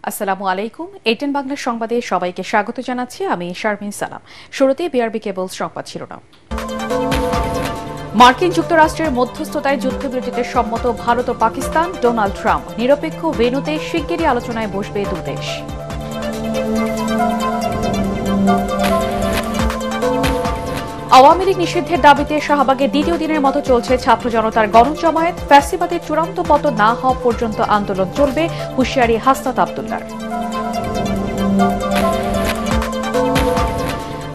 আসসালামু আলাইকুম। এটিএন বাংলা সংবাদে সবাইকে স্বাগত জানাচ্ছি। আমি শারমিন সালাম। শুরুতে বিআরবি কেবল সংবাদ শিরোনাম। মার্কিন যুক্তরাষ্ট্রের মধ্যস্থতায় যুদ্ধবিরতিতে সম্মত ভারত ও পাকিস্তান। ডোনাল্ড ট্রাম্প নিরপেক্ষ ভেন্যুতে শিগগিরই আলোচনায় বসবে দুদেশ। আওয়ামী লীগ নিষিদ্ধের দাবিতে শাহবাগে দ্বিতীয় দিনের মতো চলছে ছাত্র জনতার গণজমায়েত। ফ্যাসিবাদের চূড়ান্ত পতন না হওয়া পর্যন্ত আন্দোলন চলবে, হুঁশিয়ারি হাসনাত আব্দুল্লাহর।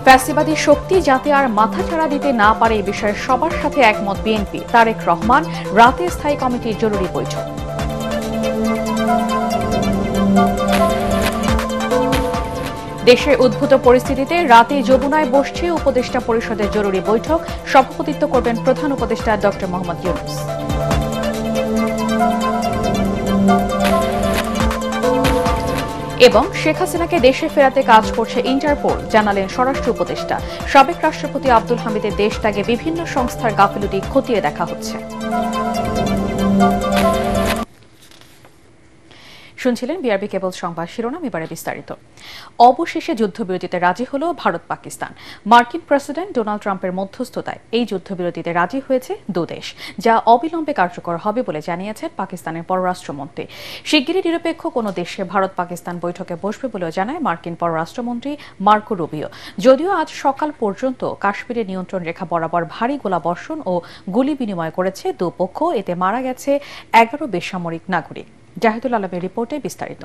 ফ্যাসিবাদী শক্তি যাতে আর মাথাচাড়া দিতে না পারে এ বিষয়ে সবার সাথে একমত বিএনপি। তারেক রহমান, রাতে স্থায়ী কমিটির জরুরি বৈঠক। দেশের উদ্ভূত পরিস্থিতিতে রাতে যমুনায় বসছে উপদেষ্টা পরিষদের জরুরি বৈঠক। সভাপতিত্ব করবেন প্রধান উপদেষ্টা ড. মোহাম্মদ ইউনূস। এবং শেখ হাসিনাকে দেশে ফেরাতে কাজ করছে ইন্টারপোল, জানালেন স্বরাষ্ট্র উপদেষ্টা। সাবেক রাষ্ট্রপতি আব্দুল হামিদের দেশ ত্যাগে বিভিন্ন সংস্থার গাফিলতি খতিয়ে দেখা হচ্ছে। শুনছিলেন বিআরবি কেবল সংবাদ শিরোনাম। এবারে বিস্তারিত। অবশেষে যুদ্ধবিরতিতে রাজি হল ভারত পাকিস্তান। মার্কিন প্রেসিডেন্ট ডোনাল্ড ট্রাম্পের মধ্যস্থতায় এই যুদ্ধবিরতিতে রাজি হয়েছে দুদেশ, যা অবিলম্বে কার্যকর হবে বলে জানিয়েছেন পাকিস্তানের পররাষ্ট্রমন্ত্রী। শিগগিরই নিরপেক্ষ কোনো দেশে ভারত পাকিস্তান বৈঠকে বসবে বলেও জানায় মার্কিন পররাষ্ট্রমন্ত্রী মার্কো রুবিও। যদিও আজ সকাল পর্যন্ত কাশ্মীরের নিয়ন্ত্রণ রেখা বরাবর ভারী গোলাবর্ষণ ও গুলি বিনিময় করেছে দুপক্ষ। এতে মারা গেছে 11 বেসামরিক নাগরিক। জাহিদুল আলমের রিপোর্টে বিস্তারিত।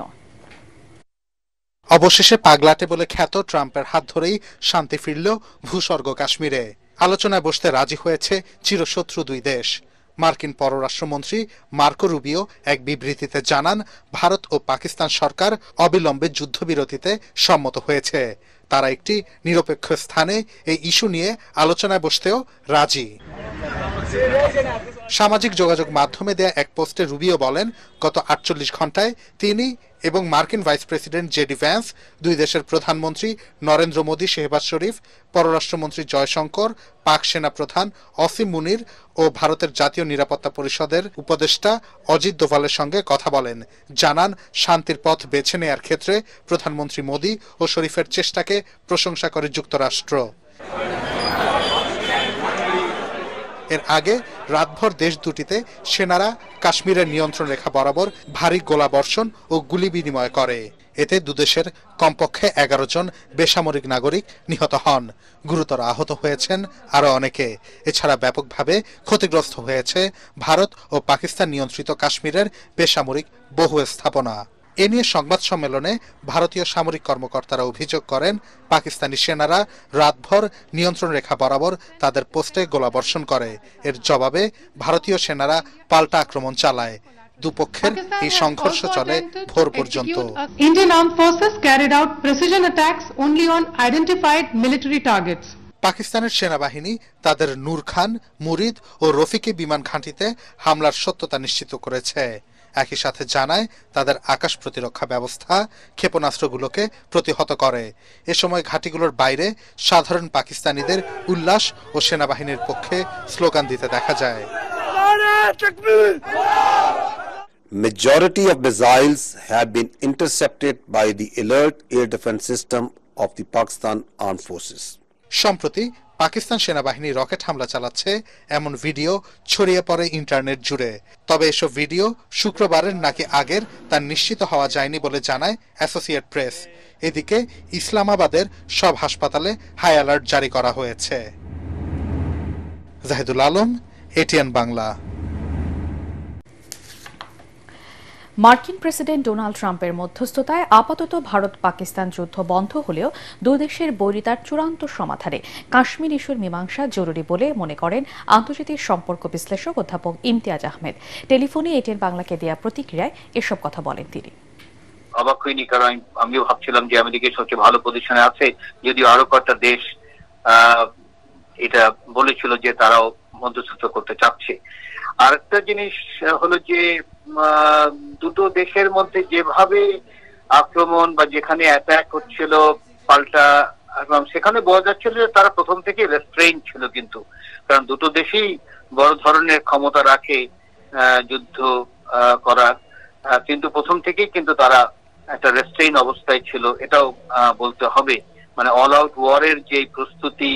অবশেষে পাগলাটে বলে খ্যাত ট্রাম্পের হাত ধরেই শান্তি ফিরল ভূস্বর্গ কাশ্মীরে। আলোচনায় বসতে রাজি হয়েছে চিরশত্রু দুই দেশ। মার্কিন পররাষ্ট্রমন্ত্রী মার্কো রুবিও এক বিবৃতিতে জানান, ভারত ও পাকিস্তান সরকার অবিলম্বে যুদ্ধবিরতিতে সম্মত হয়েছে। তারা একটি নিরপেক্ষ স্থানে এই ইস্যু নিয়ে আলোচনায় বসতেও রাজি। সামাজিক যোগাযোগ মাধ্যমে দেয়া এক পোস্টে রুবিও বলেন, গত 48 ঘন্টায় তিনি এবং মার্কিন ভাইস প্রেসিডেন্ট জেডি ভ্যান্স, দুই দেশের প্রধানমন্ত্রী নরেন্দ্র মোদী, শেহবাজ শরীফ, পররাষ্ট্রমন্ত্রী জয়শঙ্কর, পাক সেনা প্রধান অসীম মুনির ও ভারতের জাতীয় নিরাপত্তা পরিষদের উপদেষ্টা অজিত দোভালের সঙ্গে কথা বলেন। জানান, শান্তির পথ বেছে নেয়ার ক্ষেত্রে প্রধানমন্ত্রী মোদী ও শরীফের চেষ্টাকে প্রশংসা করে যুক্তরাষ্ট্র। এর আগে রাতভর দেশ দুটিতে সেনারা কাশ্মীরের নিয়ন্ত্রণ রেখা বরাবর ভারী গোলাবর্ষণ ও গুলি বিনিময় করে। এতে দুদেশের কমপক্ষে 11 জন বেসামরিক নাগরিক নিহত হন। গুরুতর আহত হয়েছেন আরও অনেকে। এছাড়া ব্যাপকভাবে ক্ষতিগ্রস্ত হয়েছে ভারত ও পাকিস্তান নিয়ন্ত্রিত কাশ্মীরের বেসামরিক বহু স্থাপনা। এ নিয়ে সংবাদ সম্মেলনে ভারতীয় সামরিক কর্মকর্তারা অভিযোগ করেন, পাকিস্তানি সেনারা রাতভর নিয়ন্ত্রণ রেখা বরাবর তাদের পোস্টে গোলাবর্ষণ করে। এর জবাবে ভারতীয় সেনারা পাল্টা আক্রমণ চালায়। দুপক্ষের এই সংঘর্ষ চলে ভোর পর্যন্ত। Indian Armed Forces carried out precision attacks only on identified military targets. পাকিস্তানের সেনাবাহিনী তাদের নূর খান, মুরিদ ও রফিকি বিমান ঘাঁটিতে হামলার সত্যতা নিশ্চিত করেছে। একই সাথে জানায়, তাদের আকাশ প্রতিরক্ষা ব্যবস্থা ক্ষেপণাস্ত্রগুলোকে প্রতিহত করে। এ সময় ঘাঁটিগুলোর বাইরে সাধারণ পাকিস্তানিদের উল্লাস ও সেনাবাহিনীর পক্ষে স্লোগান দিতে দেখা যায়। Majority of missiles have been intercepted by the alert air defense system of the Pakistan Armed Forces. সম্প্রতি পাকিস্তান সেনাবাহিনী রকেট হামলা চালাচ্ছে এমন ভিডিও ছড়িয়ে পড়ে ইন্টারনেট জুড়ে। তবে এসব ভিডিও শুক্রবারের নাকি আগের তা নিশ্চিত হওয়া যায়নি বলে জানায় অ্যাসোসিয়েট প্রেস। এদিকে ইসলামাবাদের সব হাসপাতালে হাই অ্যালার্ট জারি করা হয়েছে। জাহিদুল আলম, এটিএন বাংলা। মার্কিন প্রেসিডেন্ট ডোনাল্ড ট্রাম্পের মধ্যস্থতায় আপাতত ভারত পাকিস্তান যুদ্ধ বন্ধ হলেও দুই দেশের বৈরিতার চূড়ান্ত সমাধানে কাশ্মীর ইস্যুর মীমাংসা জরুরি বলে মনে করেন আন্তর্জাতিক সম্পর্ক বিশ্লেষক অধ্যাপক ইমতিয়াজ আহমেদ। টেলিফোনে এটিএন বাংলাকে দেয়া প্রতিক্রিয়ায় এসব কথা বলেন তিনি। অবাক হইনি, কারণ আমিও ভাবছিলাম যে আমেরিকা সবচেয়ে ভালো পজিশনে আছে, যদিও আরো কয়েকটা দেশ এটা বলেছিল যে তারাও মধ্যস্থতা করতে চাচ্ছে। আরেকটা জিনিস হলো যে দুটো দেশের মধ্যে যেভাবে আক্রমণ বা যেখানে অ্যাটাক হচ্ছিল পাল্টা, এবং সেখানে বোঝা যাচ্ছিল যে তারা প্রথম থেকে রেস্ট্রেইন ছিল, কিন্তু কারণ দুটো দেশেই বড় ধরনের ক্ষমতা রাখে যুদ্ধ করার, কিন্তু প্রথম থেকেই কিন্তু তারা একটা রেস্ট্রেইন অবস্থায় ছিল, এটাও বলতে হবে। মানে অল আউট ওয়ারের যে প্রস্তুতি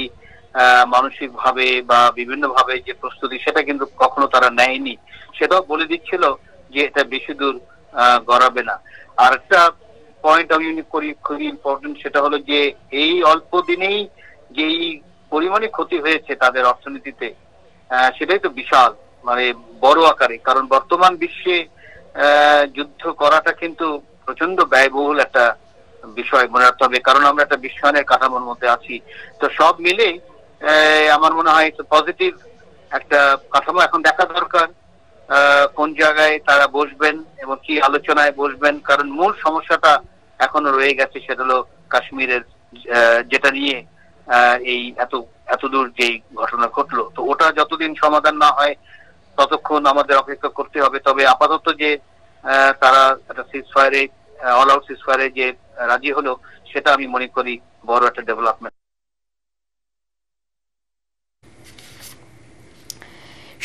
মানসিক ভাবে বা বিভিন্ন ভাবে যে প্রস্তুতি, সেটা কিন্তু কখনো তারা নেয়নি। সেটাও বলে দিচ্ছিল যে এটা বেশি দূর গড়াবে না। আর একটা পয়েন্ট আমি করি খুবই ইম্পর্টেন্ট, সেটা হলো যে এই অল্প দিনেই যেই পরিমাণে ক্ষতি হয়েছে তাদের অর্থনীতিতে, সেটাই তো বিশাল, মানে বড় আকারে। কারণ বর্তমান বিশ্বে যুদ্ধ করাটা কিন্তু প্রচন্ড ব্যয়বহুল একটা বিষয় মনে রাখতে হবে, কারণ আমরা একটা বিশ্বায়নের কাঠামোর মধ্যে আছি। তো সব মিলে আমার মনে হয় পজিটিভ একটা কাঠামো। এখন দেখা দরকার কোন জায়গায় তারা বসবেন এবং কি আলোচনায় বসবেন, কারণ মূল সমস্যাটা এখনো রয়ে গেছে, সেটা হলো কাশ্মীরের, যেটা নিয়ে এই এতদূর যেই ঘটনা ঘটলো। তো ওটা যতদিন সমাধান না হয় ততক্ষণ আমাদের অপেক্ষা করতে হবে। তবে আপাতত যে তারা একটা সিজফায়ারে, অল আউট সিজফায়ারে যে রাজি হলো, সেটা আমি মনে করি বড় একটা ডেভেলপমেন্ট।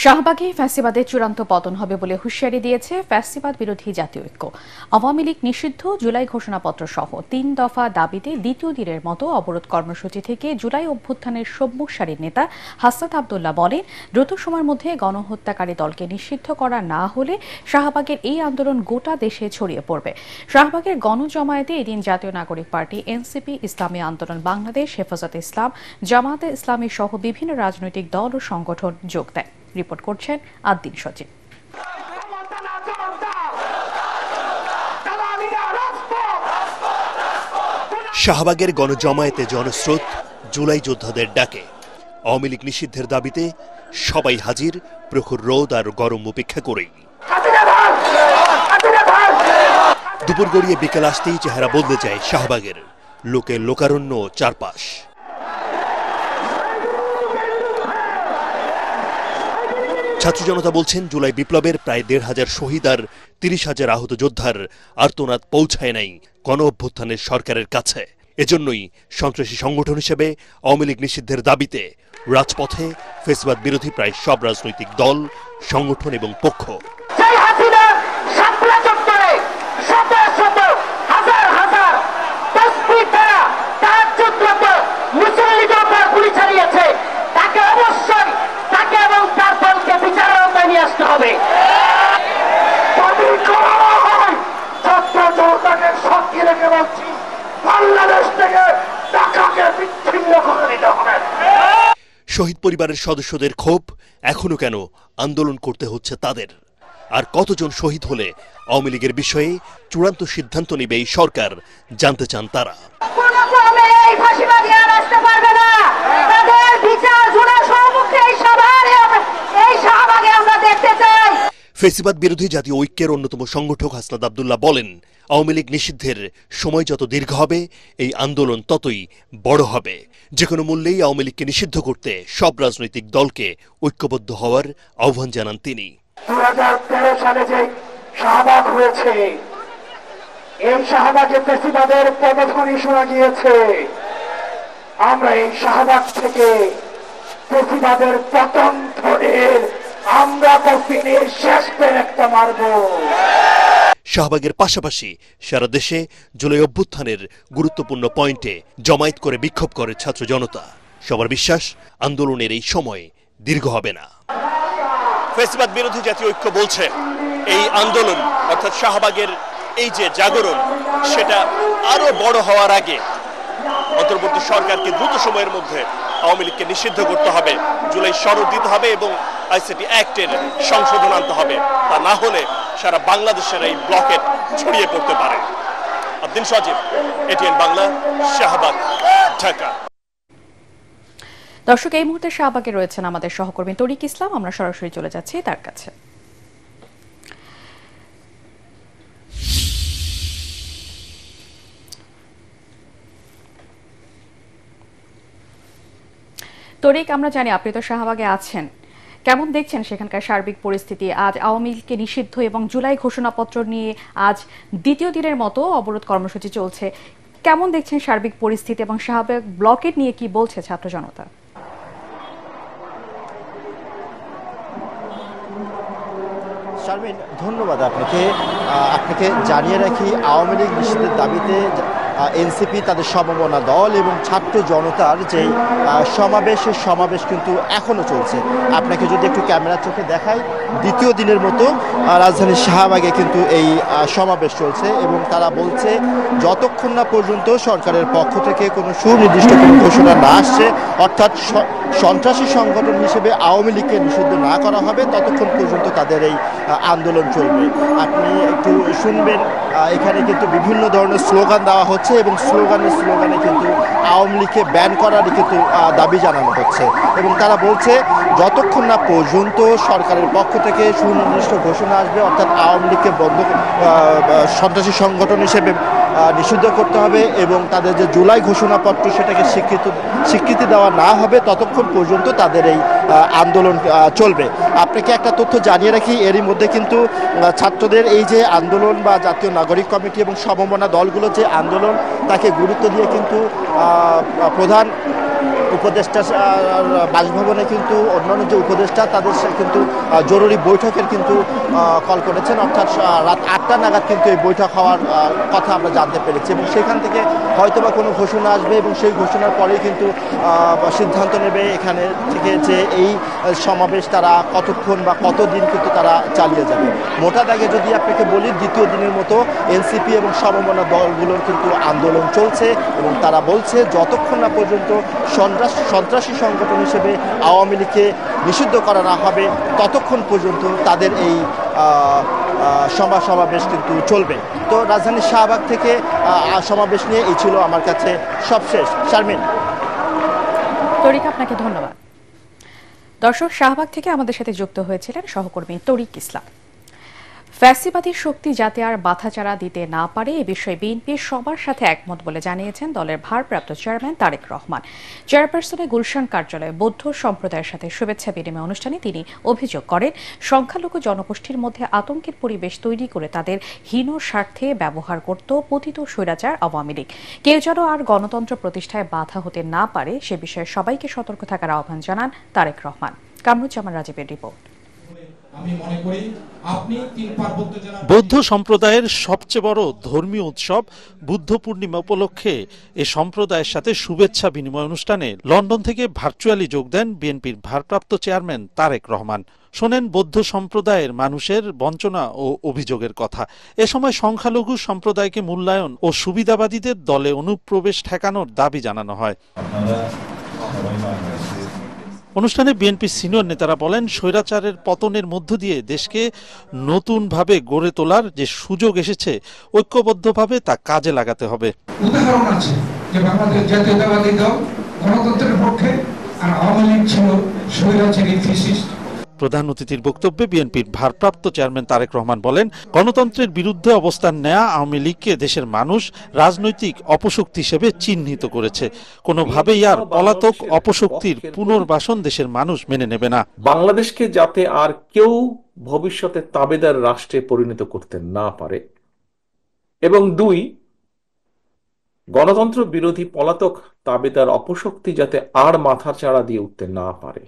শাহবাগে ফ্যাসিবাদের চূড়ান্ত পতন হবে বলে হুঁশিয়ারি দিয়েছে ফ্যাসিবাদ বিরোধী জাতীয় ঐক্য। আওয়ামী লীগ নিষিদ্ধ, জুলাই ঘোষণাপত্র সহ 3 দফা দাবিতে দ্বিতীয় দিনের মতো অবরোধ কর্মসূচি থেকে জুলাই অভ্যুত্থানের সম্মুখ সারির নেতা হাসনাত আব্দুল্লাহ বলেন, দ্রুত সময়ের মধ্যে গণহত্যাকারী দলকে নিষিদ্ধ করা না হলে শাহবাগের এই আন্দোলন গোটা দেশে ছড়িয়ে পড়বে। শাহবাগের গণজমায়েতে এদিন জাতীয় নাগরিক পার্টি, এনসিপি, ইসলামী আন্দোলন বাংলাদেশ, হেফাজতে ইসলাম, জামায়াতে ইসলামী সহ বিভিন্ন রাজনৈতিক দল ও সংগঠন যোগ দেয়। রিপোর্ট করছেন আদ্দিন সচিব। শাহবাগের গণজমায়েতে জনস্রোত, জুলাই যোদ্ধাদের ডাকে। আওয়ামী লীগ নিষিদ্ধের দাবিতে সবাই হাজির, প্রখর রোদ আর গরম উপেক্ষা করেই। দুপুর গড়িয়ে বিকেল আসতেই চেহারা বদলে যায় শাহবাগের। লোকে লোকারণ্য চারপাশ। ছাত্র জনতা বলছেন, জুলাই বিপ্লবের প্রায় 1,500 শহীদ আর 30,000 আহত যোদ্ধার আর্তনাদ পৌঁছায় নাই গণ অভ্যুত্থানের সরকারের কাছে। এজন্যই সন্ত্রাসী সংগঠন হিসেবে আওয়ামী লীগ নিষিদ্ধের দাবিতে রাজপথে ফ্যাসিবাদ বিরোধী প্রায় সব রাজনৈতিক দল, সংগঠন এবং পক্ষ। শহীদ পরিবারের সদস্যদের ক্ষোভ, এখনো কেন আন্দোলন করতে হচ্ছে তাদের? আর কতজন শহীদ হলে আওয়ামী লীগের বিষয়ে চূড়ান্ত সিদ্ধান্ত নেবে এই সরকার, জানতে চান তারা। ফ্যাসিবাদ বিরোধী জাতীয় ঐক্যের অন্যতম সংগঠক হাসনাত আব্দুল্লাহ বলেন, আওয়ামী লীগ নিষিদ্ধের সময় যত দীর্ঘ হবে এই আন্দোলন ততই বড় হবে। যে কোনো মূল্যেই আওয়ামী লীগকে নিষিদ্ধ করতে সব রাজনৈতিক দলকে ঐক্যবদ্ধ হওয়ার আহ্বান জানান তিনি। 2013 সালে যে শাহবাগ হয়েছে, এই শাহবাগে ফ্যাসিবাদের পদধ্বনি শোনা গিয়েছে। আমরা এই শাহবাগ থেকে ফ্যাসিবাদের পতন ধরে আমরা কফিনের শেষ পেন একটা মারব। শাহবাগের পাশাপাশি সারা দেশে জুলাই অভ্যুত্থানের গুরুত্বপূর্ণ পয়েন্টে জমায়েত করে বিক্ষোভ করে ছাত্র জনতা। সবার বিশ্বাস, আন্দোলনের এই সময় দীর্ঘ হবে না। ফ্যাসিবাদ বিরোধী জাতীয় ঐক্য বলছে, এই আন্দোলন অর্থাৎ শাহবাগের এই যে জাগরণ, সেটা আরো বড় হওয়ার আগে অন্তর্বর্তী সরকারকে দ্রুত সময়ের মধ্যে আওয়ামী লীগকে নিষিদ্ধ করতে হবে, জুলাই শরৎ দিতে হবে এবং আইসিটি অ্যাক্টের সংশোধন আনতে হবে। তা না হলে সারা বাংলাদেশের এই ব্লকেট ছড়িয়ে পড়তে পারে। আদ্দিন সচিব, এটিএন বাংলা, শাহবাগ, ঢাকা। দর্শক, এই মুহূর্তে শাহবাগে রয়েছেন আমাদের সহকর্মী তরিক ইসলাম। আমরা সরাসরি চলে যাচ্ছি তার কাছে। তরিক, আমরা জানি আপনি তো শাহবাগে আছেন, কেমন দেখছেন সেখানকার সার্বিক পরিস্থিতি? আজ আওয়ামী লীগকে নিষিদ্ধ এবং জুলাই ঘোষণাপত্র নিয়ে আজ দ্বিতীয় দিনের মতো অবরোধ কর্মসূচি চলছে। কেমন দেখছেন সার্বিক পরিস্থিতি এবং শাহবাগ ব্লকেট নিয়ে কি বলছে ছাত্র জনতা? শারমিন, ধন্যবাদ আপনাকে। আপনাকে জানিয়ে রাখি, আওয়ামী লীগ নিষিদ্ধের দাবিতে এনসিপি, তাদের সমমনা দল এবং ছাত্র জনতার যে সমাবেশ কিন্তু এখনো চলছে। আপনাকে যদি একটু ক্যামেরার চোখে দেখাই, দ্বিতীয় দিনের মতো রাজধানীর শাহবাগে কিন্তু এই সমাবেশ চলছে এবং তারা বলছে যতক্ষণ না পর্যন্ত সরকারের পক্ষ থেকে কোনো সুনির্দিষ্ট কোনো ঘোষণা না আসছে, অর্থাৎ সন্ত্রাসী সংগঠন হিসেবে আওয়ামী লীগকে নিষিদ্ধ না করা হবে, ততক্ষণ পর্যন্ত তাদের এই আন্দোলন চলবে। আপনি একটু শুনবেন, এখানে কিন্তু বিভিন্ন ধরনের স্লোগান দেওয়া হচ্ছে এবং স্লোগানে কিন্তু আওয়ামী লীগকে ব্যান করারই কিন্তু দাবি জানানো হচ্ছে এবং তারা বলছে যতক্ষণ না পর্যন্ত সরকারের পক্ষ থেকে সুনির্দিষ্ট ঘোষণা আসবে, অর্থাৎ আওয়ামী লীগকে সন্ত্রাসী সংগঠন হিসেবে নিষিদ্ধ করতে হবে এবং তাদের যে জুলাই ঘোষণাপত্র সেটাকে স্বীকৃতি দেওয়া না হবে, ততক্ষণ পর্যন্ত তাদের এই আন্দোলন চলবে। আপনাকে একটা তথ্য জানিয়ে রাখি, এরই মধ্যে কিন্তু ছাত্রদের এই যে আন্দোলন বা জাতীয় নাগরিক কমিটি এবং সমমনা দলগুলো যে আন্দোলন, তাকে গুরুত্ব দিয়ে কিন্তু প্রধান উপদেষ্টা বাসভবনে কিন্তু অন্যান্য যে উপদেষ্টা তাদের কিন্তু জরুরি বৈঠকের কিন্তু কল করেছেন, অর্থাৎ রাত 8টা নাগাদ কিন্তু এই বৈঠক হওয়ার কথা আমরা জানতে পেরেছি এবং সেখান থেকে হয়তোবা কোনো ঘোষণা আসবে এবং সেই ঘোষণার পরেই কিন্তু সিদ্ধান্ত নেবে এখানে থেকে যে এই সমাবেশ তারা কতক্ষণ বা কতদিন কিন্তু তারা চালিয়ে যাবে। মোটা দাগে যদি আপনাকে বলি, দ্বিতীয় দিনের মতো এনসিপি এবং সমমনা দলগুলোর কিন্তু আন্দোলন চলছে এবং তারা বলছে যতক্ষণ না পর্যন্ত সন্ত্রাসী সংগঠন হিসেবে আওয়ামী লীগকে নিষিদ্ধ করা না হবে, ততক্ষণ পর্যন্ত তাদের এই সমাবেশ কিন্তু চলবে। তো রাজধানীর শাহবাগ থেকে সমাবেশ নিয়ে এই ছিল আমার কাছে সবশেষ। শারমিন। তরিক, আপনাকে ধন্যবাদ। দর্শক, শাহবাগ থেকে আমাদের সাথে যুক্ত হয়েছিলেন সহকর্মী তরিক ইসলাম। ফ্যাসিবাদী শক্তি যাতে আর বাধাচাড়া দিতে না পারে, এ বিষয়ে বিএনপি সবার সাথে একমত বলে জানিয়েছেন দলের ভারপ্রাপ্ত চেয়ারম্যান তারেক রহমান। চেয়ারপারসনের গুলশান কার্যালয়ে বৌদ্ধ সম্প্রদায়ের সাথে শুভেচ্ছা বিনিময় অনুষ্ঠানে তিনি অভিযোগ করেন, সংখ্যালঘু জনগোষ্ঠীর মধ্যে আতঙ্কের পরিবেশ তৈরি করে তাদের হীন স্বার্থে ব্যবহার করত পতিত স্বৈরাচার আওয়ামী লীগ। কেউ যেন আর গণতন্ত্র প্রতিষ্ঠায় বাধা হতে না পারে, সে বিষয়ে সবাইকে সতর্ক থাকার আহ্বান জানান তারেক রহমান। কামরুজ্জামান রাজীবের রিপোর্ট। বৌদ্ধ সম্প্রদায়ের সবচেয়ে বড় ধর্মীয় উৎসব বুদ্ধ পূর্ণিমা উপলক্ষে এ সম্প্রদায়ের সাথে শুভেচ্ছা বিনিময় অনুষ্ঠানে লন্ডন থেকে ভার্চুয়ালি যোগ দেন বিএনপির ভারপ্রাপ্ত চেয়ারম্যান তারেক রহমান। শোনেন বৌদ্ধ সম্প্রদায়ের মানুষের বঞ্চনা ও অভিযোগের কথা। এ সময় সংখ্যালঘু সম্প্রদায়কে মূল্যায়ন ও সুবিধাবাদীদের দলে অনুপ্রবেশ ঠেকানোর দাবি জানানো হয়। অনুষ্ঠানে বিএনপি সিনিয়র নেতারা বলেন, স্বৈরাচারের পতনের মধ্য দিয়ে দেশকে নতুনভাবে গড়ে তোলার যে সুযোগ এসেছে, ঐক্যবদ্ধভাবে তা কাজে লাগাতে হবে। উদাহরণ আছে যে বাংলাদেশ জাতীয়তাবাদী দল গণতন্ত্রের পক্ষে আর আওয়ামী লীগ ছিল স্বৈরাচারী ফ্যাসিস্ট। প্রধান অতিথির বক্তব্যে বিএনপির ভারপ্রাপ্ত চেয়ারম্যান তারেক রহমান বলেন, গণতন্ত্রের বিরুদ্ধে অবস্থান নেয়া আওয়ামী লীগকে দেশের মানুষ রাজনৈতিক অপশক্তি হিসেবে চিহ্নিত করেছে। কোনোভাবেই আর পলাতক অপশক্তির পুনর্বাসন দেশের মানুষ মেনে নেবে না। বাংলাদেশকে যাতে আর কেউ ভবিষ্যতে তাবেদার রাষ্ট্রে পরিণত করতে না পারে, এবং 2, গণতন্ত্র বিরোধী পলাতক তাবেদার অপশক্তি যাতে আর মাথাচাড়া দিয়ে উঠতে না পারে।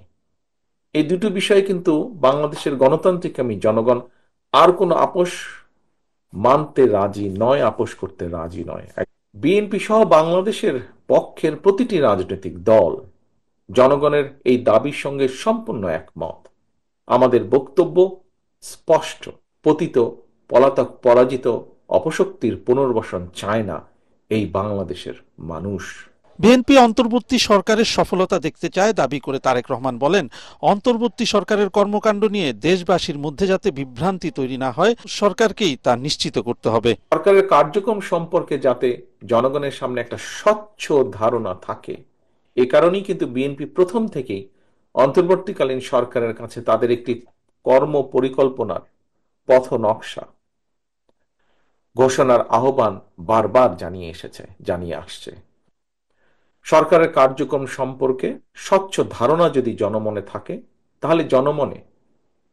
এই দুটো বিষয় কিন্তু বাংলাদেশের গণতান্ত্রিক জনগণ আর কোনো আপোষ মানতে রাজি নয়, আপোষ করতে রাজি নয়। বিএনপি সহ বাংলাদেশের পক্ষের প্রতিটি রাজনৈতিক দল জনগণের এই দাবির সঙ্গে সম্পূর্ণ একমত। আমাদের বক্তব্য স্পষ্ট, পতিত, পলাতক, পরাজিত অপশক্তির পুনর্বাসন চায় না এই বাংলাদেশের মানুষ। বিএনপি অন্তর্বর্তী সরকারের সফলতা দেখতে চায় দাবি করে তারেক রহমান বলেন, অন্তর্বর্তী সরকারের কর্মকাণ্ড নিয়ে দেশবাসীর মধ্যে যাতে বিভ্রান্তি তৈরি না হয়, সরকারকেই তা নিশ্চিত করতে হবে। সরকারের কার্যক্রম সম্পর্কে যাতে জনগণের সামনে একটা স্বচ্ছ ধারণা থাকে, এ কারণেই কিন্তু বিএনপি প্রথম থেকেই অন্তর্বর্তীকালীন সরকারের কাছে তাদের একটি কর্ম পরিকল্পনার পথ নকশা ঘোষণার আহ্বান বারবার জানিয়ে আসছে। সরকারের কার্যক্রম সম্পর্কে স্বচ্ছ ধারণা যদি জনমনে থাকে, তাহলে জনমনে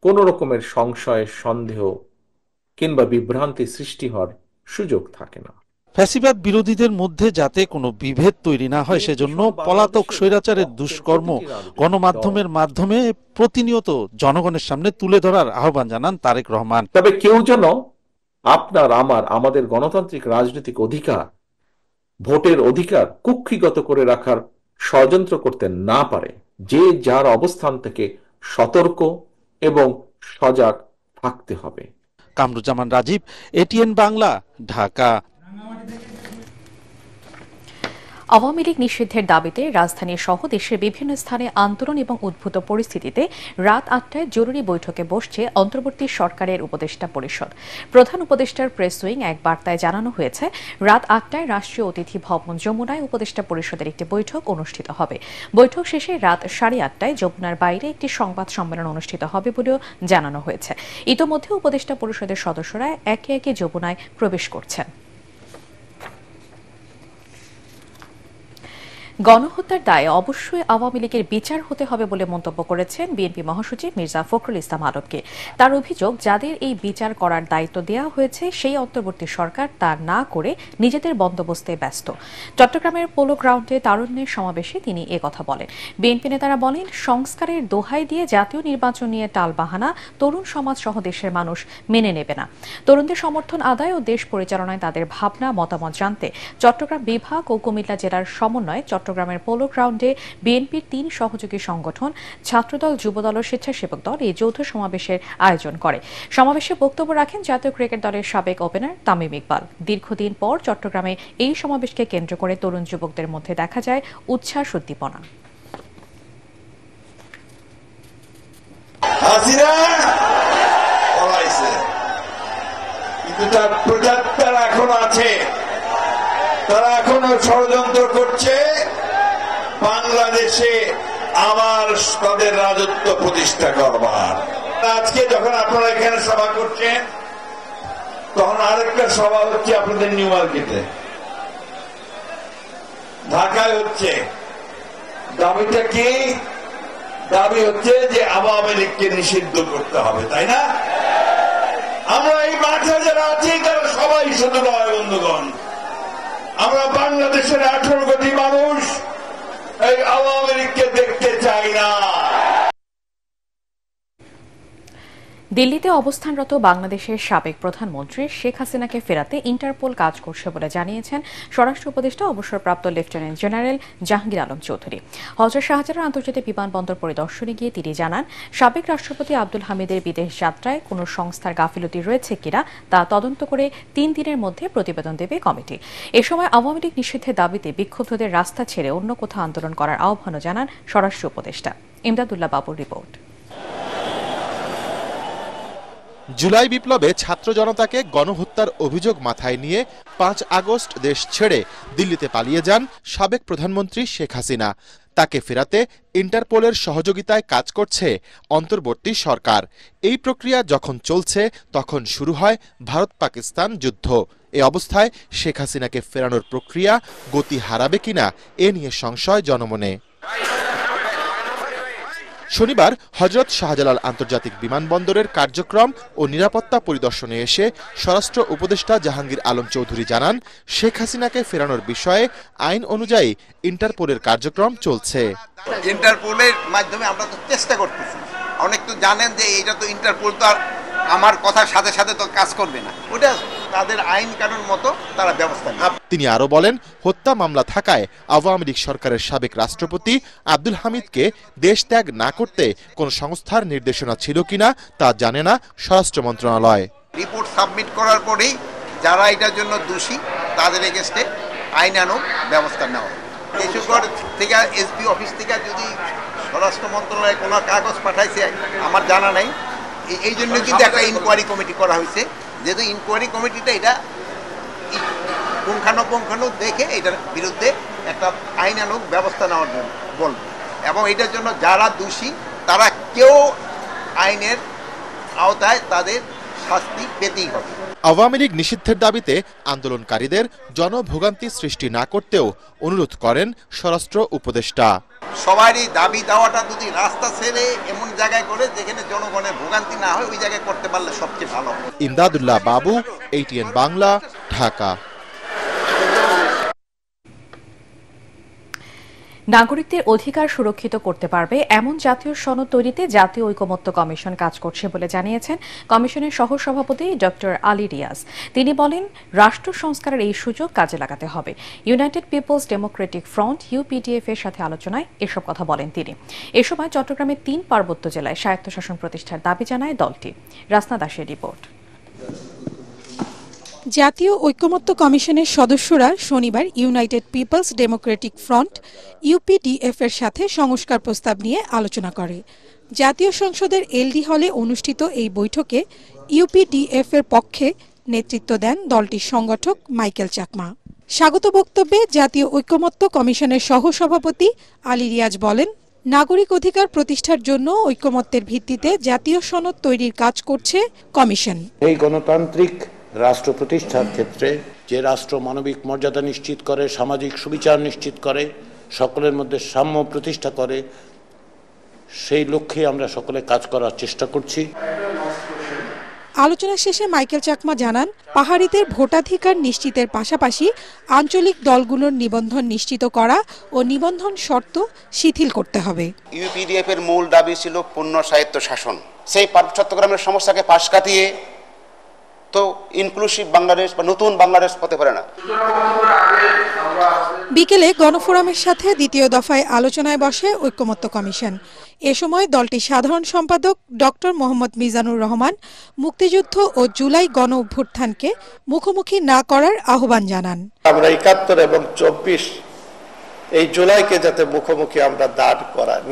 কোন রকমের সংশয়, সন্দেহ কিংবা বিভ্রান্তি সৃষ্টি হওয়ার সুযোগ থাকে না। ফ্যাসিবাদ বিরোধীদের মধ্যে যাতে কোনো বিভেদ তৈরি না হয় সেজন্য পলাতক স্বৈরাচারের দুষ্কর্ম গণমাধ্যমের মাধ্যমে প্রতিনিয়ত জনগণের সামনে তুলে ধরার আহ্বান জানান তারেক রহমান। তবে কেউ যেন আমাদের গণতান্ত্রিক রাজনৈতিক অধিকার, ভোটের অধিকার কুক্ষিগত করে রাখার ষড়যন্ত্র করতে না পারে। যে যার অবস্থান থেকে সতর্ক এবং সজাগ থাকতে হবে। কামরুজ্জামান রাজীব, এটিএন বাংলা, ঢাকা। আওয়ামী লীগ নিষিদ্ধের দাবিতে রাজধানী সহ দেশের বিভিন্ন স্থানে আন্দোলন এবং উদ্ভূত পরিস্থিতিতে রাত ৮টায় জরুরি বৈঠকে বসছে অন্তর্বর্তী সরকারের উপদেষ্টা পরিষদ। প্রধান উপদেষ্টার প্রেস উইং এক বার্তায় জানানো হয়েছে, রাত ৮টায় রাষ্ট্রীয় অতিথি ভবন যমুনায় উপদেষ্টা পরিষদের একটি বৈঠক অনুষ্ঠিত হবে। বৈঠক শেষে রাত ৮:৩০ যমুনার বাইরে একটি সংবাদ সম্মেলন অনুষ্ঠিত হবে বলেও জানানো হয়েছে। ইতোমধ্যে উপদেষ্টা পরিষদের সদস্যরা একে একে যমুনায় প্রবেশ করছেন। গণহত্যার দায়ে অবশ্যই আওয়ামী লীগের বিচার হতে হবে বলে মন্তব্য করেছেন বিএনপি মহাসচিব মির্জা ফখরুল ইসলাম আলমগীর। তার অভিযোগ, যাদের এই বিচার করার দায়িত্ব দেওয়া হয়েছে সেই অন্তর্বর্তী সরকার তা না করে নিজেদের বন্দোবস্তে ব্যস্ত। চট্টগ্রামের পোলো গ্রাউন্ডে তারুণ্যের সমাবেশে তিনি একথা বলেন। বিএনপি নেতারা বলেন, সংস্কারের দোহাই দিয়ে জাতীয় নির্বাচন নিয়ে টালবাহানা তরুণ সমাজ সহ দেশের মানুষ মেনে নেবে না। তরুণদের সমর্থন আদায় ও দেশ পরিচালনায় তাদের ভাবনা মতামত জানতে চট্টগ্রাম বিভাগ ও কুমিল্লা জেলার সমন্বয়ে চট্টগ্রামের পোলো গ্রাউন্ডে বিএনপির ৩ সহযোগী সংগঠন ছাত্রদল, যুবদল ও স্বেচ্ছাসেবক দল এই যৌথ সমাবেশের আয়োজন করে। সমাবেশে বক্তব্য রাখেন জাতীয় ক্রিকেট দলের সাবেক ওপেনার তামিম ইকবাল। দীর্ঘদিন পর চট্টগ্রামে এই সমাবেশকে কেন্দ্র করে তরুণ যুবকদের মধ্যে দেখা যায় উচ্ছ্বাস উদ্দীপনা। এখনো আছে, তারা এখনো ষড়যন্ত্র করছে বাংলাদেশে আবার তাদের রাজত্ব প্রতিষ্ঠা করবার। আজকে যখন আপনারা এখানে সভা করছেন, তখন আরেকটা সভা হচ্ছে আপনাদের নিউ মার্কেটে, ঢাকায় হচ্ছে। দাবিটা কি? দাবি হচ্ছে যে আওয়ামী লীগকে নিষিদ্ধ করতে হবে, তাই না? আমরা এই মাঠে যারা আছি তারা সবাই শুধু নয় বন্ধুগণ, আমরা বাংলাদেশের 18 কোটি মানুষ এই আওয়ামী লীগকে দেখতে চাই না। দিল্লিতে অবস্থানরত বাংলাদেশের সাবেক প্রধানমন্ত্রী শেখ হাসিনাকে ফেরাতে ইন্টারপোল কাজ করছে বলে জানিয়েছেন স্বরাষ্ট্র উপদেষ্টা অবসরপ্রাপ্ত লেফটেন্যান্ট জেনারেল জাহাঙ্গীর আলম চৌধুরী। হযরত শাহজালাল আন্তর্জাতিক বিমানবন্দর পরিদর্শনে গিয়ে তিনি জানান, সাবেক রাষ্ট্রপতি আব্দুল হামিদের বিদেশ যাত্রায় কোনো সংস্থার গাফিলতি রয়েছে কিনা তা তদন্ত করে 3 দিনের মধ্যে প্রতিবেদন দেবে কমিটি। এ সময় আওয়ামী লীগ নিষিদ্ধের দাবিতে বিক্ষুব্ধদের রাস্তা ছেড়ে অন্য কোথাও আন্দোলন করার আহ্বানও জানান স্বরাষ্ট্র উপদেষ্টা। ইমদাদুল্লাহ বাবুর রিপোর্ট। জুলাই বিপ্লবে ছাত্র জনতাকে গণহত্যার অভিযোগ মাথায় নিয়ে 5 আগস্ট দেশ ছেড়ে দিল্লিতে পালিয়ে যান সাবেক প্রধানমন্ত্রী শেখ হাসিনা। তাকে ফেরাতে ইন্টারপোলের সহযোগিতায় কাজ করছে অন্তর্বর্তী সরকার। এই প্রক্রিয়া যখন চলছে তখন শুরু হয় ভারত পাকিস্তান যুদ্ধ। এ অবস্থায় শেখ হাসিনাকে ফেরানোর প্রক্রিয়া গতি হারাবে কিনা এ নিয়ে সংশয় জনমনে। শনিবার হযরত শাহজালাল আন্তর্জাতিক বিমানবন্দরের কার্যক্রম ও নিরাপত্তা পরিদর্শনে এসে স্বরাষ্ট্র উপদেষ্টা জাহাঙ্গীর আলম চৌধুরী জানান, শেখ হাসিনাকে ফেরানোর বিষয়ে আইন অনুযায়ী ইন্টারপোলের কার্যক্রম চলছে। ইন্টারপোলের মাধ্যমে আমরা তো চেষ্টা করতেছি। অনেক তো জানেন যে এটা তো ইন্টারপোল তো আর আমার কথার সাথে সাথে তো কাজ করবে না, ওটা তাদের আইন কানুন মতো তারা ব্যবস্থা নেবে। তিনি আরো বলেন, হত্যা মামলা থাকায় আওয়ামী লীগ সরকারের সাবেক রাষ্ট্রপতি আব্দুল হামিদকে দেশ ত্যাগ না করতে কোন সংস্থার নির্দেশনা ছিল কিনা তা জানে না স্বরাষ্ট্র মন্ত্রণালয়। রিপোর্ট সাবমিট করার পরেই যারা এটার জন্য দোষী তাদের এগেইনস্টে আইনানুগ ব্যবস্থা নেওয়া। দেশগড় থেকে এসপি অফিস থেকে যদি স্বরাষ্ট্র মন্ত্রণালয়ে কোনো কাগজ পাঠাইছে আমার জানা নাই। এই জন্য কিন্তু একটা ইনকোয়ারি কমিটি করা হয়েছে, যেহেতু ইনকোয়ারি কমিটিটা এটা পুঙ্খানুপুঙ্খানু দেখে এটার বিরুদ্ধে একটা আইনানুগ ব্যবস্থা নেওয়ার জন্য বলবে, এবং এটার জন্য যারা দোষী তারা কেউ আইনের আওতায় তাদের শাস্তি পেতেই হবে। আওয়ামী লীগ নিষিদ্ধের দাবিতে আন্দোলনকারীদের জনভোগান্তি সৃষ্টি না করতেও অনুরোধ করেন স্বরাষ্ট্র উপদেষ্টা। সবারই দাবি দেওয়াটা যদি রাস্তা ছেড়ে এমন জায়গায় করে যেখানে জনগণের ভোগান্তি না হয় ওই জায়গায় করতে পারলে সবচেয়ে ভালো। ইমদাদুল্লাহ বাবু, এটিএন বাংলা, ঢাকা। নাগরিকদের অধিকার সুরক্ষিত করতে পারবে এমন জাতীয় সনদ তৈরিতে জাতীয় ঐকমত্য কমিশন কাজ করছে বলে জানিয়েছেন কমিশনের সহসভাপতি ডক্টর আলী রিয়াজ। তিনি বলেন, রাষ্ট্র সংস্কারের এই সুযোগ কাজে লাগাতে হবে। United People's Democratic Front UPDF এর সাথে আলোচনায় এসব কথা বলেন তিনি। এ সময় চট্টগ্রামের 3 পার্বত্য জেলায় স্বায়ত্তশাসন প্রতিষ্ঠার দাবি জানায় দলটি। রাসনা দাসের রিপোর্ট। জাতীয় ঐকমত্য কমিশনের সদস্যরা শনিবার United People's Democratic Front UPDF এর সাথে সংস্কার প্রস্তাব নিয়ে আলোচনা করে। জাতীয় সংসদের এলডি হলে অনুষ্ঠিত এই বৈঠকে ইউপিডিএফ এর পক্ষে নেতৃত্ব দেন দলটির সংগঠক মাইকেল চাকমা। স্বাগত বক্তব্যে জাতীয় ঐকমত্য কমিশনের সহসভাপতি আলী রিয়াজ বলেন, নাগরিক অধিকার প্রতিষ্ঠার জন্য ঐকমত্যের ভিত্তিতে জাতীয় সনদ তৈরির কাজ করছে কমিশন। এই গণতান্ত্রিক রাষ্ট্র প্রতিষ্ঠার ক্ষেত্রে যে রাষ্ট্র মানবিক মর্যাদা নিশ্চিত করে, সামাজিক সুবিচার নিশ্চিত করে, সকলের মধ্যে সাম্য প্রতিষ্ঠা করে, সেই লক্ষ্যে আমরা সকলে কাজ করার চেষ্টা করছি। আলোচনা শেষে মাইকেল চাকমা জানান, পাহাড়িদের ভোটাধিকার নিশ্চিতের পাশাপাশি আঞ্চলিক দলগুলোর নিবন্ধন নিশ্চিত করা ও নিবন্ধন শর্ত শিথিল করতে হবে। ইউপিডিএফ এর মূল দাবি ছিল পূর্ণ স্বায়ত্ত শাসন। সেই চট্টগ্রামের সমস্যাকে পাশ কাটিয়ে তো ইনক্লুসিভ বাংলাদেশ বা নতুন বাংলাদেশ হতে পারে না। বিকেলে গণফোরামের সাথে দ্বিতীয় দফায় আলোচনায় বসে ঐকমত্য কমিশন। এ সময় দলটির সাধারণ সম্পাদক ডক্টর মোহাম্মদ মিজানুর রহমান মুক্তিযুদ্ধ ও জুলাই গণ অভ্যুত্থানকে মুখোমুখি না করার আহ্বান জানান। আমরা ৭১ এবং ২৪ এই জুলাইকে যাতে মুখোমুখি আমরা দাঁড়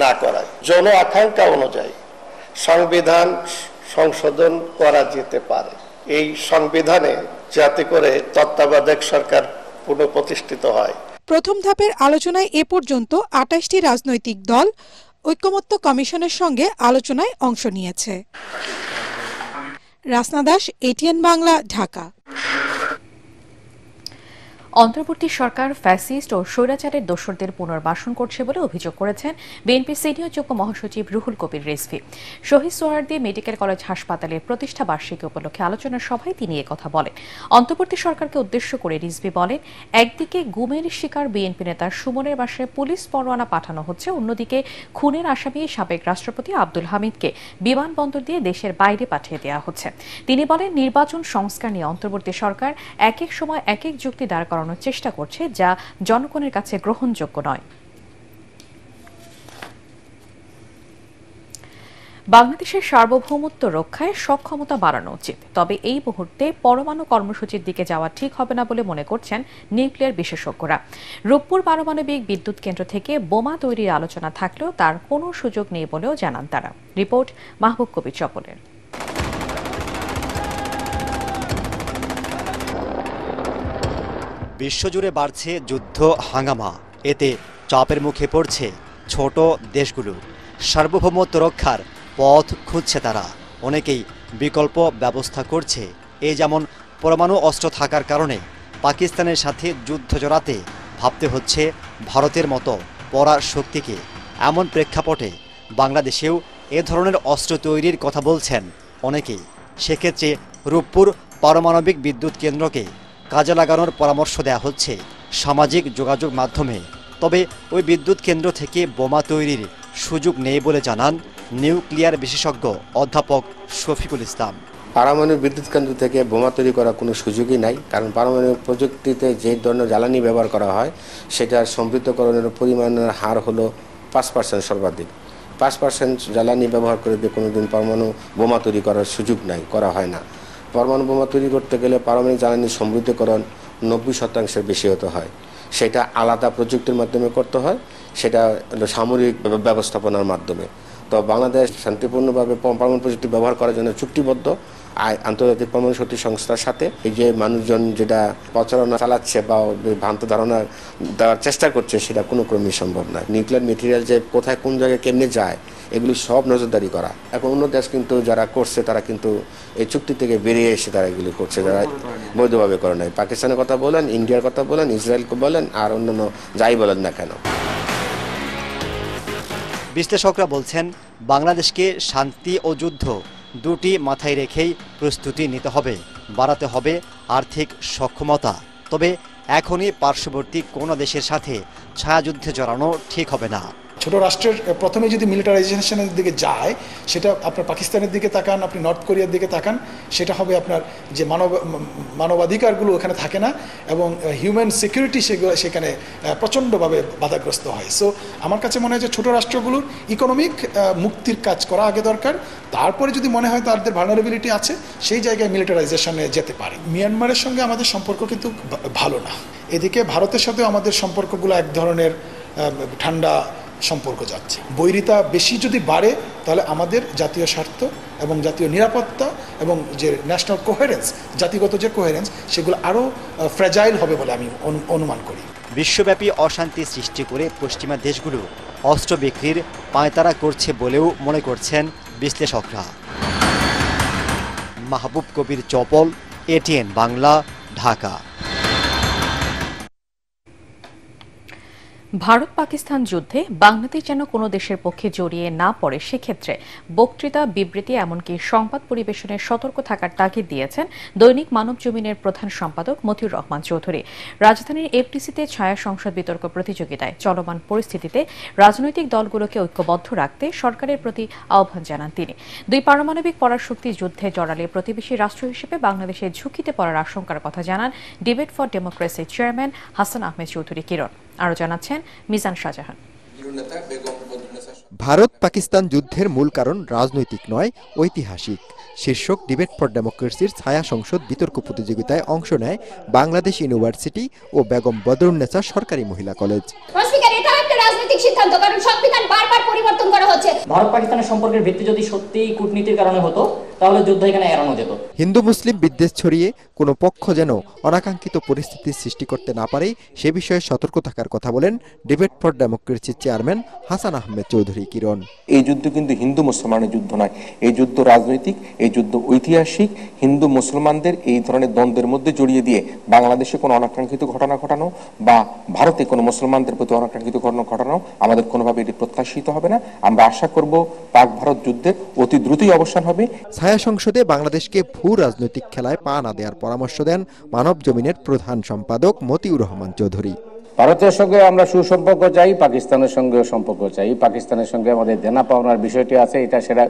না করাই, জন আকাঙ্ক্ষা অনুযায়ী সংবিধান সংশোধন করা যেতে পারে। এই সংবিধানে যাতে করে তত্ত্বাবধায়ক সরকার পুনঃপ্রতিষ্ঠিত হয়। প্রথম ধাপের আলোচনায় এ পর্যন্ত ২৮টি রাজনৈতিক দল ঐকমত্য কমিশনের সঙ্গে আলোচনায় অংশ নিয়েছে। রাসনা দাস, এটিএন বাংলা, ঢাকা। অন্তর্বর্তী সরকার ফ্যাসিস্ট ও স্বৈরাচারের দোসরদের পুনর্বাসন করছে বলে অভিযোগ করেছেন বিএনপির সিনিয়র যুগ্ম মহাসচিব রুহুল কবির রিজভী। শহীদ সোহরাওয়ার্দী মেডিকেল কলেজ হাসপাতালের প্রতিষ্ঠা বার্ষিকী উপলক্ষে আলোচনার সভায় তিনি কথা বলেন। অন্তর্বর্তী সরকারকে উদ্দেশ্য করে রিজভী বলেন, একদিকে গুমের শিকার বিএনপি নেতা সুমনের বাসায় পুলিশ পরোয়ানা পাঠানো হচ্ছে, অন্যদিকে খুনের আসামি সাবেক রাষ্ট্রপতি আব্দুল হামিদকে বিমানবন্দর দিয়ে দেশের বাইরে পাঠিয়ে দেওয়া হচ্ছে। তিনি বলেন, নির্বাচন সংস্কার নিয়ে অন্তর্বর্তী সরকার এক এক সময় এক এক যুক্তি দাঁড় করানোর চেষ্টা করছে, যা জনগণের কাছে গ্রহণযোগ্য নয়। বাংলাদেশের সার্বভৌমত্ব রক্ষায় সক্ষমতা বাড়ানো উচিত, তবে এই মুহূর্তে পরমাণু কর্মসূচির দিকে যাওয়া ঠিক হবে না বলে মনে করছেন নিউক্লিয়ার বিশেষজ্ঞরা। রূপপুর পারমাণবিক বিদ্যুৎ কেন্দ্র থেকে বোমা তৈরির আলোচনা থাকলেও তার কোনো সুযোগ নেই বলেও জানান তারা। রিপোর্ট মাহবুব কবির চপলের। বিশ্বজুড়ে বাড়ছে যুদ্ধ হাঙ্গামা, এতে চাপের মুখে পড়ছে ছোট দেশগুলো। সার্বভৌমত্ব রক্ষার পথ খুঁজছে তারা, অনেকেই বিকল্প ব্যবস্থা করছে। এই যেমন পরমাণু অস্ত্র থাকার কারণে পাকিস্তানের সাথে যুদ্ধ জড়াতে ভাবতে হচ্ছে ভারতের মতো পরাশক্তিকে। এমন প্রেক্ষাপটে বাংলাদেশেও এ ধরনের অস্ত্র তৈরির কথা বলছেন অনেকেই। সেক্ষেত্রে রূপপুর পারমাণবিক বিদ্যুৎ কেন্দ্রকে কাজে লাগানোর পরামর্শ দেওয়া হচ্ছে সামাজিক যোগাযোগ মাধ্যমে। তবে ওই বিদ্যুৎ কেন্দ্র থেকে বোমা তৈরির সুযোগ নেই বলে জানান নিউক্লিয়ার বিশেষজ্ঞ অধ্যাপক শফিকুল ইসলাম। পারমাণবিক বিদ্যুৎ কেন্দ্র থেকে বোমা তৈরি করার কোনো সুযোগই নাই, কারণ পারমাণবিক প্রযুক্তিতে যে ধরনের জ্বালানি ব্যবহার করা হয় সেটার সমৃদ্ধকরণের পরিমাণের হার হলো 5% সর্বাধিক। 5% জ্বালানি ব্যবহার করে দিয়ে কোনোদিন পরমাণু বোমা তৈরি করার সুযোগ নাই, করা হয় না। পরমাণু বোমা তৈরি করতে গেলে পারমাণবিক জ্বালানির সমৃদ্ধকরণ 90% বেশি হতে হয়। সেটা আলাদা প্রযুক্তির মাধ্যমে করতে হয়, সেটা সামরিক ব্যবস্থাপনার মাধ্যমে। তো বাংলাদেশ শান্তিপূর্ণভাবে পরমাণু প্রযুক্তি ব্যবহার করার জন্য চুক্তিবদ্ধ আন্তর্জাতিক পরমাণু শক্তি সংস্থার সাথে। এই যে মানুষজন যেটা প্রচারণা চালাচ্ছে বা ভ্রান্ত ধারণা দেওয়ার চেষ্টা করছে, সেটা কোনো ক্রমেই সম্ভব নয়। নিউক্লিয়ার মেটেরিয়াল যে কোথায় কোন জায়গায় কেমনে যায় এগুলি সব নজরদারি করা। এখন অন্য দেশ কিন্তু যারা করছে তারা কিন্তু এই চুক্তি থেকে বেরিয়ে এসে তারা এগুলি করছে, যারা বৈধভাবে করে নাই। পাকিস্তানের কথা বলেন, ইন্ডিয়ার কথা বলেন, ইসরায়েলকে বলেন, আর অন্যান্য যাই বলেন না কেন। বিশ্লেষকরা বলছেন, বাংলাদেশকে শান্তি ও যুদ্ধ দুটি মাথায় রেখেই প্রস্তুতি নিতে হবে, বাড়াতে হবে আর্থিক সক্ষমতা। তবে এখনই পার্শ্ববর্তী কোনো দেশের সাথে ছায়াযুদ্ধে জড়ানো ঠিক হবে না। ছোট রাষ্ট্রের প্রথমে যদি মিলিটারাইজেশনের দিকে যায়, সেটা আপনার পাকিস্তানের দিকে তাকান, আপনি নর্থ কোরিয়ার দিকে তাকান, সেটা হবে আপনার যে মানবাধিকারগুলো ওখানে থাকে না এবং হিউম্যান সিকিউরিটি সেখানে প্রচণ্ডভাবে বাধাগ্রস্ত হয়। সো আমার কাছে মনে হয় যে ছোট রাষ্ট্রগুলোর ইকোনমিক মুক্তির কাজ করা আগে দরকার, তারপরে যদি মনে হয় তাদের ভালনারেবিলিটি আছে সেই জায়গায় মিলিটারাইজেশনে যেতে পারে। মিয়ানমারের সঙ্গে আমাদের সম্পর্ক কিন্তু ভালো না, এদিকে ভারতের সাথেও আমাদের সম্পর্কগুলো এক ধরনের ঠান্ডা সম্পর্ক যাচ্ছে। বৈরিতা বেশি যদি বাড়ে তাহলে আমাদের জাতীয় স্বার্থ এবং জাতীয় নিরাপত্তা এবং যে ন্যাশনাল কোহেরেন্স, জাতিগত যে কোহেরেন্স, সেগুলো আরও ফ্র্যাজাইল হবে বলে আমি অনুমান করি। বিশ্বব্যাপী অশান্তি সৃষ্টি করে পশ্চিমা দেশগুলো অস্ত্র বিক্রির পায়তারা করছে বলেও মনে করছেন বিশ্লেষকরা। মাহবুব কবির চপল, এটিএন বাংলা, ঢাকা। ভারত পাকিস্তান যুদ্ধে বাংলাদেশ যেন কোনো দেশের পক্ষে জড়িয়ে না পড়ে, সেক্ষেত্রে বক্তৃতা, বিবৃতি, এমনকি সংবাদ পরিবেশনের সতর্ক থাকার তাগিদ দিয়েছেন দৈনিক মানবজমিনের প্রধান সম্পাদক মতিউর রহমান চৌধুরী। রাজধানীর এফডিসিতে ছায়া সংসদ বিতর্ক প্রতিযোগিতায় চলমান পরিস্থিতিতে রাজনৈতিক দলগুলোকে ঐক্যবদ্ধ রাখতে সরকারের প্রতি আহ্বান জানান তিনি। দুই পারমাণবিক পরাশক্তি যুদ্ধে জড়ালে প্রতিবেশী রাষ্ট্র হিসেবে বাংলাদেশের ঝুঁকিতে পড়ার আশঙ্কার কথা জানান ডিবেট ফর ডেমোক্রেসির চেয়ারম্যান হাসান আহমেদ চৌধুরী কিরণ। আরও জানাচ্ছেন মিজান শাহজাহান। ভারত পাকিস্তান যুদ্ধের মূল কারণ রাজনৈতিক নয়, ঐতিহাসিক শীর্ষক ডিবেট ফর ডেমোক্রেসির ছায়া সংসদ বিতর্ক প্রতিযোগিতায় অংশ নেয় বাংলাদেশ ইউনিভার্সিটি ও বেগম বদরুন্নেসা সরকারি মহিলা কলেজ। রাজনৈতিক সিদ্ধান্ত, কারণ সংবিধান বারবার পরিবর্তন করা হচ্ছে। ভারত পাকিস্তানের সম্পর্কের ভিত্তি যদি সত্যিই কূটনীতির কারণে হতো, তাহলে যুদ্ধ এখানে এড়ানো যেত। হিন্দু মুসলিম বিদ্বেষ ছড়িয়ে কোনো পক্ষ যেন অনাকাঙ্ক্ষিত পরিস্থিতির সৃষ্টি করতে না পারে সে বিষয়ে সতর্ক থাকার কথা বলেন ডিবেট ফর ডেমোক্রেসির চেয়ারম্যান হাসান আহমেদ চৌধুরী কিরণ। এই যুদ্ধ কিন্তু হিন্দু মুসলমানের যুদ্ধ নয়, এই যুদ্ধ রাজনৈতিক, এই যুদ্ধ ঐতিহাসিক। হিন্দু মুসলমানদের এই ধরনের দ্বন্দ্বের মধ্যে জড়িয়ে দিয়ে বাংলাদেশে কোনো অনাকাঙ্ক্ষিত ঘটনা ঘটানো বা ভারতে কোনো মুসলমানদের প্রতি অনাকাঙ্ক্ষিত ঘটনা ঘটানো আমাদের কোনোভাবে এটি প্রত্যাশিত হবে না। আমরা আশা করব পাক ভারত যুদ্ধের অতি দ্রুতই অবসান হবে। ছায়া সংসদে বাংলাদেশকে ভূ রাজনৈতিক খেলায় পা না দেওয়ার পরামর্শ দেন মানব জমিনের প্রধান সম্পাদক মতিউর রহমান চৌধুরী। ভারতের সঙ্গে আমরা সুসম্পর্ক চাই, পাকিস্তানের সঙ্গেও সম্পর্ক চাই। পাকিস্তানের সঙ্গে আমাদের দেনা পাওনার বিষয়টি আছে, এটা সেটা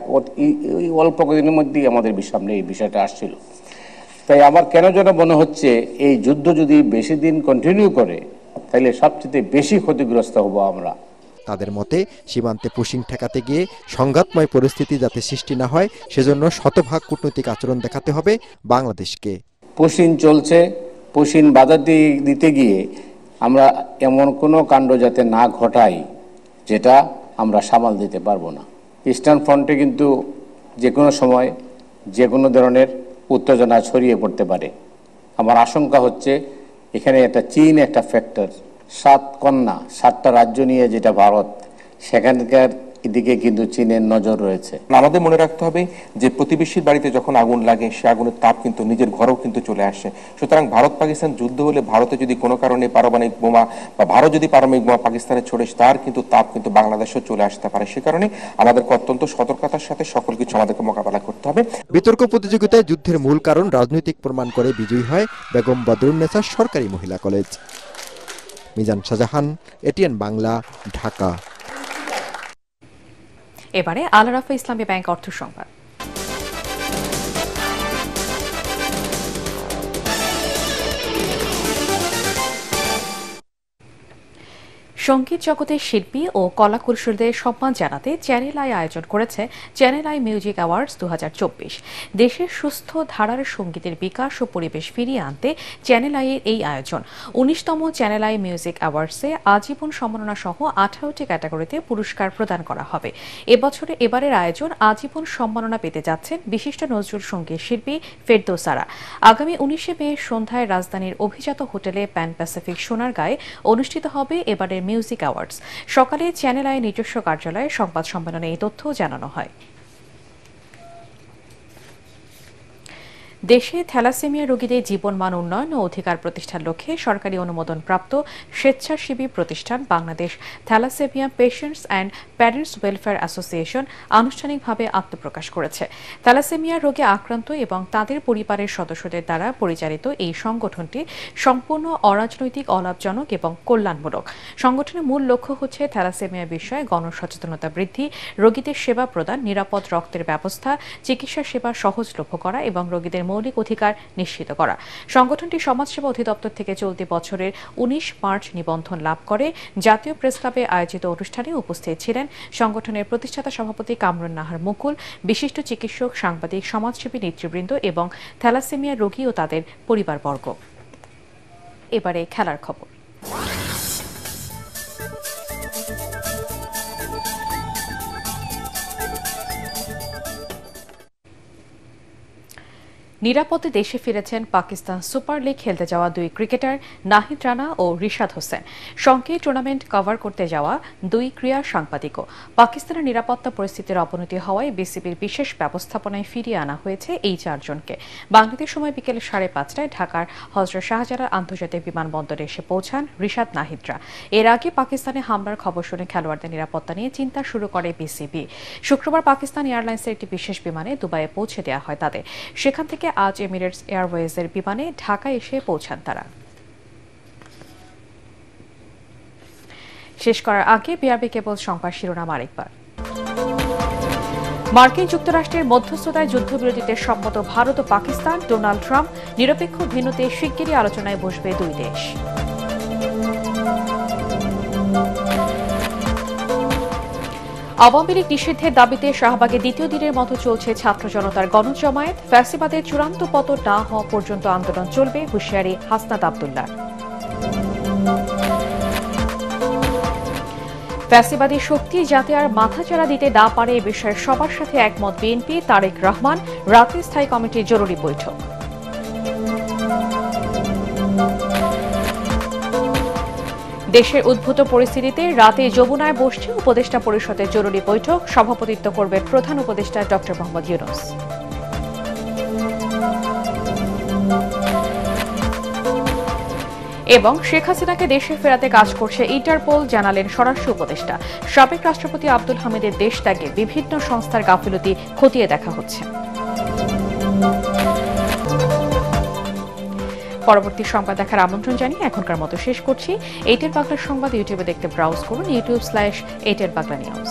অল্প দিনের মধ্যেই আমাদের সামনে এই বিষয়টা আসছিল। তাই আমার কেন যেন মনে হচ্ছে এই যুদ্ধ যদি বেশি দিন কন্টিনিউ করে তাহলে সবচেয়ে বেশি ক্ষতিগ্রস্ত হব আমরা। তাদের মতে সীমান্তে পুশিং ঠেকাতে গিয়ে সংঘাতময় পরিস্থিতি যাতে সৃষ্টি না হয় সেজন্য শতভাগ কূটনৈতিক আচরণ দেখাতে হবে বাংলাদেশকে। পুশিং চলছে, পুশিং বাধা দিতে গিয়ে আমরা এমন কোনো কাণ্ড যাতে না ঘটাই যেটা আমরা সামাল দিতে পারবো না। ইস্টার্ন ফ্রন্টে কিন্তু যে কোনো সময় যে কোনো ধরনের উত্তেজনা ছড়িয়ে পড়তে পারে। আমার আশঙ্কা হচ্ছে এখানে একটা চীন একটা ফ্যাক্টর, 7 কন্যা 7টা রাজ্য নিয়ে যেটা ভারত, সেখানকার এদিকে কিন্তু চীনের নজর রয়েছে। আমাদের মনে রাখতে হবে যে প্রতিবেশীর বাড়িতে যখন আগুন লাগে সে আগুনের তাপ কিন্তু নিজের ঘরেও কিন্তু চলে আসে। সুতরাং ভারত পাকিস্তান যুদ্ধ হলে ভারতে যদি কোনো কারণে পারমাণবিক বোমা বা ভারত যদি পারমাণবিক বোমা পাকিস্তানে ছড়ে তার কিন্তু তাপ কিন্তু বাংলাদেশেও চলে আসতে পারে। সে কারণে আমাদেরকে অত্যন্ত সতর্কতার সাথে সকল কিছু আমাদেরকে মোকাবেলা করতে হবে। বিতর্ক প্রতিযোগিতায় যুদ্ধের মূল কারণ রাজনৈতিক প্রমাণ করে বিজয়ী হয় বেগম বদরুন্নেসা সরকারি মহিলা কলেজ। মিজান শাহজাহান, এটিএন বাংলা, ঢাকা। এবারে আল রাফা ইসলামী ব্যাংক অর্থ সংবাদ। সঙ্গীত জগতের শিল্পী ও কলাকুশলীদের সম্মান জানাতে চ্যানেল আই আয়োজন করেছে চ্যানেল আই মিউজিক অ্যাওয়ার্ডস 2024। দেশের সুস্থ ধারার সঙ্গীতের বিকাশ ও পরিবেশ ফিরিয়ে আনতে চ্যানেল আই এর এই আয়োজন। 19তম চ্যানেল আই মিউজিক অ্যাওয়ার্ডসে আজীবন সম্মাননা সহ 18টি ক্যাটাগরিতে পুরস্কার প্রদান করা হবে। এবারের আয়োজন আজীবন সম্মাননা পেতে যাচ্ছেন বিশিষ্ট নজরুল সঙ্গীত শিল্পী ফেরদৌসারা। আগামী 19 মে সন্ধ্যায় রাজধানীর অভিজাত হোটেলে প্যান প্যাসিফিক সোনারগাঁয়ে অনুষ্ঠিত হবে এবারের মিউজিক অ্যাওয়ার্ডস। সকালে চ্যানেল আই নিজস্ব কার্যালয়ে সংবাদ সম্মেলনে এই তথ্য জানানো হয়। দেশে থ্যালাসেমিয়া রোগীদের জীবনমান উন্নয়ন ও অধিকার প্রতিষ্ঠার লক্ষ্যে সরকারি অনুমোদনপ্রাপ্ত স্বেচ্ছাসেবী প্রতিষ্ঠান Bangladesh Thalassemia Patients and Parents Welfare Association আনুষ্ঠানিকভাবে আত্মপ্রকাশ করেছে। থ্যালাসেমিয়া রোগে আক্রান্ত এবং তাদের পরিবারের সদস্যদের দ্বারা পরিচালিত এই সংগঠনটি সম্পূর্ণ অরাজনৈতিক, অলাভজনক এবং কল্যাণমূলক। সংগঠনের মূল লক্ষ্য হচ্ছে থ্যালাসেমিয়া বিষয়ে গণসচেতনতা বৃদ্ধি, রোগীদের সেবা প্রদান, নিরাপদ রক্তের ব্যবস্থা, চিকিৎসা সেবা সহজলভ্য করা এবং রোগীদের মৌলিক অধিকার নিশ্চিত করা। সংগঠনটি সমাজসেবা অধিদপ্তর থেকে চলতি বছরের 19 মার্চ নিবন্ধন লাভ করে। জাতীয় প্রেস ক্লাবে আয়োজিত অনুষ্ঠানে উপস্থিত ছিলেন সংগঠনের প্রতিষ্ঠাতা সভাপতি কামরুন নাহার মুকুল, বিশিষ্ট চিকিৎসক, সাংবাদিক, সমাজসেবী নেতৃবৃন্দ এবং থ্যালাসেমিয়া রোগী ও তাদের পরিবারবর্গ। এবারে খেলার খবর। নিরাপদে দেশে ফিরেছেন পাকিস্তান সুপার লিগ খেলতে যাওয়া দুই ক্রিকেটার নাহিদ রানা ও রিশাদ হোসেন। সঙ্গে টুর্নামেন্ট কভার করতে যাওয়া দুই ক্রীড়া সাংবাদিকও। পাকিস্তানের নিরাপত্তা পরিস্থিতির অবনতি হওয়ায় বিসিবির বিশেষ ব্যবস্থাপনায় ফিরিয়ে আনা হয়েছে এই চারজনকে। বাংলাদেশ সময় বিকেল 5:30টায় ঢাকার হযরত শাহজালাল আন্তর্জাতিক বিমানবন্দরে এসে পৌঁছান রিশাদ, নাহিদরা। এর আগে পাকিস্তানে হামলার খবর শুনে খেলোয়াড়দের নিরাপত্তা নিয়ে চিন্তা শুরু করে বিসিবি। শুক্রবার পাকিস্তান এয়ারলাইন্সের একটি বিশেষ বিমানে দুবাইয়ে পৌঁছে দেওয়া হয় তাদের। সেখান থেকে আজ এমিরেটস এয়ারওয়েজের বিমানে ঢাকায় এসে পৌঁছান তারা। শেষ করার আগে বিআরবি কেবল সংবাদ শিরোনাম আরেকবার। মার্কিন যুক্তরাষ্ট্রের মধ্যস্থতায় যুদ্ধবিরতিতে সম্মত ভারত ও পাকিস্তান। ডোনাল্ড ট্রাম্প, নিরপেক্ষ ভেন্যুতে শিগগিরই আলোচনায় বসবে দুই দেশ। আওয়ামী লীগ নিষিদ্ধের দাবিতে শাহবাগে দ্বিতীয় দিনের মতো চলছে ছাত্র জনতার গণজমায়েত। ফ্যাসিবাদের চূড়ান্ত পতন না হওয়া পর্যন্ত আন্দোলন চলবে, হুঁশিয়ারি হাসনাত আব্দুল্লাহ। ফ্যাসিবাদী শক্তি যাতে আর মাথাচাড়া দিতে না পারে এ বিষয়ে সবার সাথে একমত বিএনপি। তারেক রহমান, রাতে স্থায়ী কমিটির জরুরি বৈঠক। দেশের উদ্ভূত পরিস্থিতিতে রাতে যমুনায় বসছে উপদেষ্টা পরিষদের জরুরি বৈঠক। সভাপতিত্ব করবেন প্রধান উপদেষ্টা ডক্টর মোহাম্মদ ইউনূস। এবং শেখ হাসিনাকে দেশে ফেরাতে কাজ করছে ইন্টারপোল, জানালেন স্বরাষ্ট্র উপদেষ্টা। সাবেক রাষ্ট্রপতি আব্দুল হামিদের দেশ ত্যাগে বিভিন্ন সংস্থার গাফিলতি খতিয়ে দেখা হচ্ছে। পরবর্তী সংবাদ দেখার আমন্ত্রণ জানিয়ে এখনকার মতো শেষ করছি। 8 বাংলা সংবাদ ইউটিউবে দেখতে ব্রাউজ করুন, youtube/8 বাংলা নিউজ।